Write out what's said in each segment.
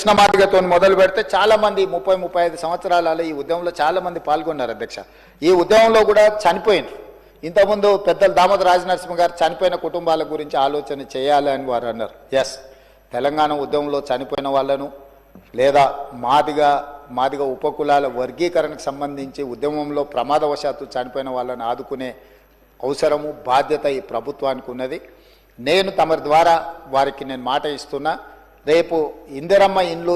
కృష్ణమాదిగతో మొదలు పెడితే చాలామంది 30-35 సంవత్సరాలలో ఈ ఉద్యమంలో చాలామంది పాల్గొన్నారు అధ్యక్ష. ఈ ఉద్యమంలో కూడా చనిపోయినారు. ఇంతకుముందు పెద్దలు దామోదర రాజనరసింహ గారు చనిపోయిన కుటుంబాల గురించి ఆలోచన చేయాలి అని వారు అన్నారు. ఎస్, తెలంగాణ ఉద్యమంలో చనిపోయిన వాళ్ళను లేదా మాదిగ ఉపకులాల వర్గీకరణకు సంబంధించి ఉద్యమంలో ప్రమాదవశాత్తు చనిపోయిన వాళ్ళని ఆదుకునే అవసరము బాధ్యత ఈ ప్రభుత్వానికి ఉన్నది. నేను తమరి ద్వారా వారికి నేను మాట ఇస్తున్నా, రేపు ఇందిరమ్మ ఇండ్లు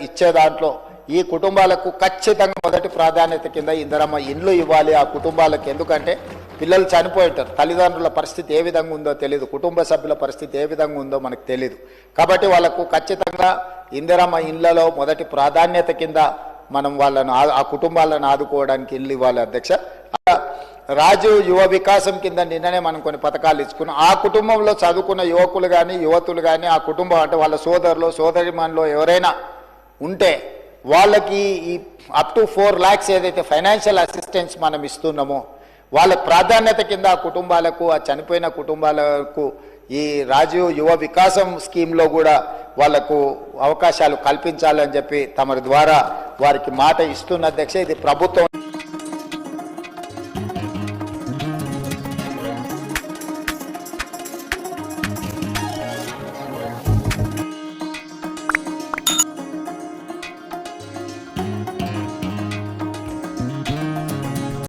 ఇచ్చే దాంట్లో ఈ కుటుంబాలకు ఖచ్చితంగా మొదటి ప్రాధాన్యత కింద ఇందిరమ్మ ఇండ్లు ఇవ్వాలి ఆ కుటుంబాలకు. ఎందుకంటే పిల్లలు చనిపోయింటారు, తల్లిదండ్రుల పరిస్థితి ఏ విధంగా ఉందో తెలియదు, కుటుంబ సభ్యుల పరిస్థితి ఏ విధంగా ఉందో మనకు తెలియదు. కాబట్టి వాళ్ళకు ఖచ్చితంగా ఇందిరమ్మ ఇండ్లలో మొదటి ప్రాధాన్యత కింద మనం వాళ్ళను ఆ కుటుంబాలను ఆదుకోవడానికి ఇల్లు ఇవ్వాలి అధ్యక్ష. రాజీవ్ యువ వికాసం కింద నిన్ననే మనం కొన్ని పథకాలు ఇచ్చుకున్నాం. ఆ కుటుంబంలో చదువుకున్న యువకులు కానీ యువతులు కానీ ఆ కుటుంబం అంటే వాళ్ళ సోదరులు సోదరిమణులు ఎవరైనా ఉంటే వాళ్ళకి ఈ అప్ టు 4 lakhs ఏదైతే ఫైనాన్షియల్ అసిస్టెన్స్ మనం ఇస్తున్నామో వాళ్ళ ప్రాధాన్యత కింద ఆ కుటుంబాలకు, ఆ చనిపోయిన కుటుంబాలకు ఈ రాజీవ్ యువ వికాసం స్కీమ్లో కూడా వాళ్లకు అవకాశాలు కల్పించాలని చెప్పి తమరి ద్వారా వారికి మాట ఇస్తున్న అధ్యక్ష. ఇది ప్రభుత్వం